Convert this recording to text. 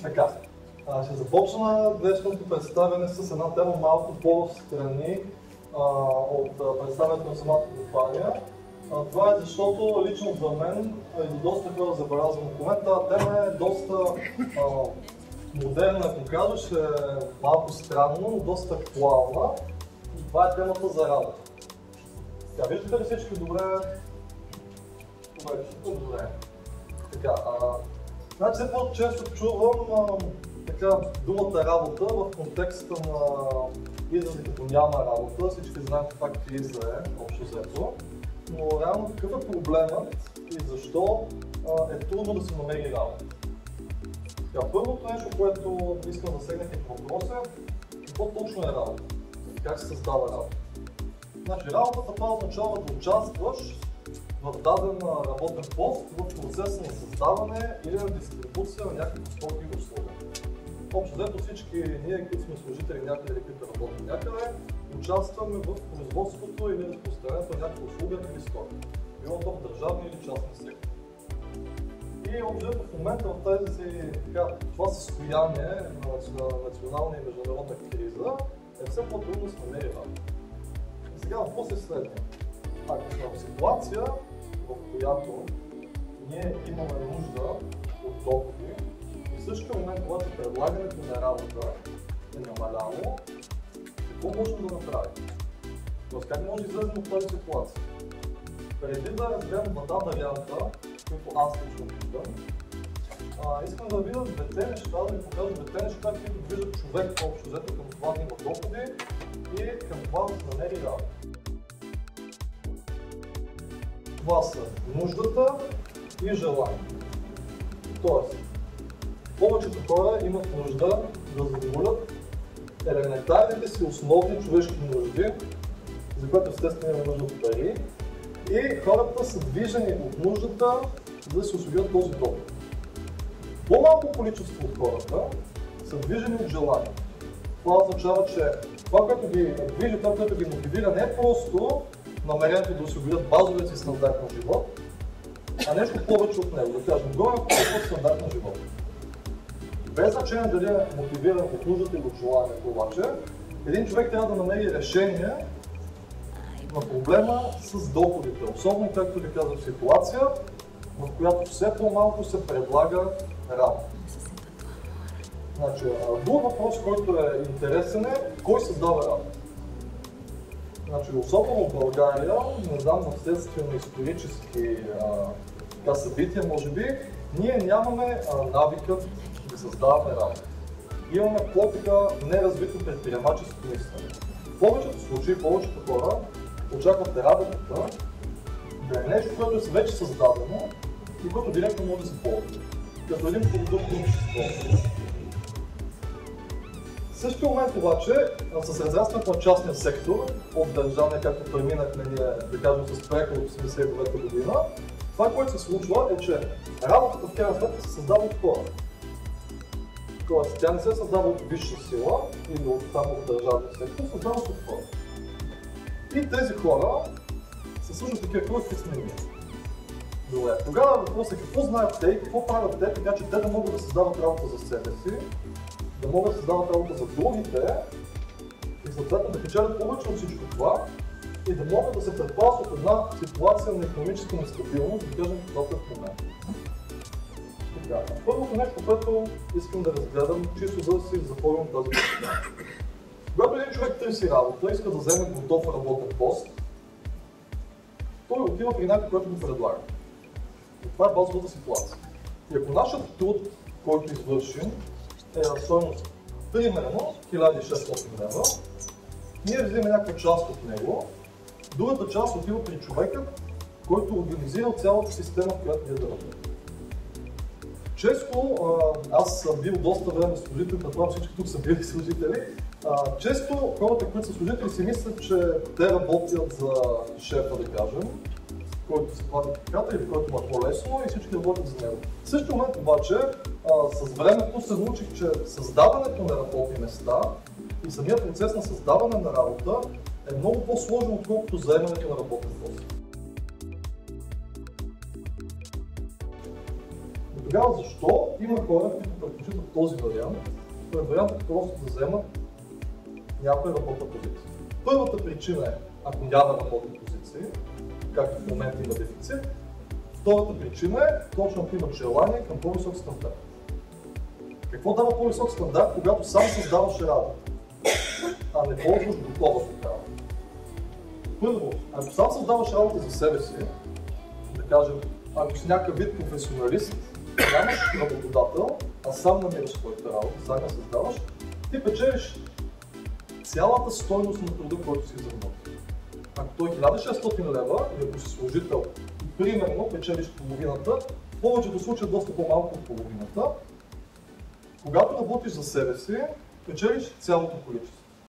Така, ще започна днешното представяне с една тема малко по-встрани от представянето на самата компания. Това е защото лично за мен и за доста хора забелязано в момента, тази тема е доста модерна, ако кажеш, е малко странно, но доста актуална. И това е темата за работа. Така, виждате ли всички добре? Добре. Така, значи все по-често чувам думата работа в контекста на изрази като няма работа. Всички знаем каква криза е, общо взето. Но реално какъв е проблемът и защо е трудно да се намери работа? Първото нещо, което искам да засегнем в въпроса е какво точно е работа? Как се създава работа? Значи работата това означава да участваш в даден работен пост в процеса на създаване или на дистрибуция на някакви стоки или услуги. Общо взето всички ние, които сме служители някъде или които работим някъде, участваме в производството или разпространението на някаква услуга или стоки. Било то в държавния или частния сектор. И общо взето в момента в това състояние на национална и международна криза е все по-трудно да се намери работа. Сега въпрос е следния. Ако сме в ситуация, в която ние имаме нужда от доходи и в същия момент, когато предлагането на работа е намаляло, какво можем да направим? Тоест как може да излезем от тази ситуация? Преди да разберем двата варианта, които аз лично виждам, искам да видя двете неща, да ви покажа двете неща, които вижда човек общо взето към това да има доходи и към това да се намери работа. Това са нуждата и желанието. Тоест, повечето хора имат нужда да задоволят елементарните си основни човешки нужди, за което естествено има нужда от пари, и хората са движени от нуждата, за да се осигурят този доход. По-малко количество от хората са движени от желанието. Това означава, че това, което ги движи, това, което ги мотивира, не е просто намерението да осигурят базовия си стандарт на живот, а нещо повече от него, да кажем, горе по стандарт на живот. Без значение дали е мотивиран от нуждата или от желанието, обаче, един човек трябва да намери решение на проблема с доходите, особено, както ви казах, в ситуация, в която все по-малко се предлага работа. Значи, друг въпрос, който е интересен е, кой създава работа? Значи, особено в България, не знам, вследствие на исторически събития, може би, ние нямаме навикът да създаваме работа. Имаме по-така неразвито предприемаческо мислене. В повечето случаи, повечето хора очакват работата да е нещо, което е вече създадено и което директно може да се ползва. Като един продукт на обществото. В същия момент обаче, с разрастването на частния сектор от държавния, както преминахме ние, да кажем, с преход от 1989 година, това, което се случва е, че работата в крайна сметка се създава от хора. Тоест, тя не се създава от висша сила или само от държавния сектор, създава се от хора. И тези хора са също такива хора, които сме ние. Добре, тогава въпросът е какво знаят те и какво правят те, така че те да могат да създават работа за себе си, да могат да създават работа за другите и съответно да печелят повече от всичко това и да могат да се предпазват от една ситуация на икономическа нестабилност, да кажем това в момента. Първото нещо, което искам да разгледам, чисто за да си запомням тази точка. Когато един човек търси работа, иска да вземе готов работен пост, той отива при някой, който му предлага. И това е базовата ситуация. И ако нашият труд, който извършим, е на стойност примерно 1600 лева, ние взимаме някаква част от него, другата част отива при човека, който организира цялата система, в която ние да работим. Често, аз съм бил доста време служител, предполагам всички тук са били служители, често хората, които са служители, си мислят, че те работят за шефа, да кажем, който се плати таката или който му е по-лесно и всички работят за него. В същия момент обаче, с времето се научих, че създаването на работни места и самият процес на създаване на работа е много по-сложен, отколкото заемането на работен пост. Тогава защо има хора, които предпочитат този вариант, вариантът просто да вземат някоя работна позиция. Първата причина е, ако няма работни позиции, както в момента има дефицит. Втората причина е, точно ако имат желание към по-висок стандарт. Какво дава по-висок стандарт, когато сам създаваш работа, а не ползваш готова работа? Първо, ако сам създаваш работа за себе си, да кажем, ако си някакъв вид професионалист, нямаш работодател, а сам намираш своята работа, сам я създаваш, ти печелиш цялата стойност на труда, който си заработил. Ако той е 1600 лева и ако си служител, примерно печелиш половината, в повечето случаи доста по-малко от половината, когато работиш за себе си, печелиш цялото количество.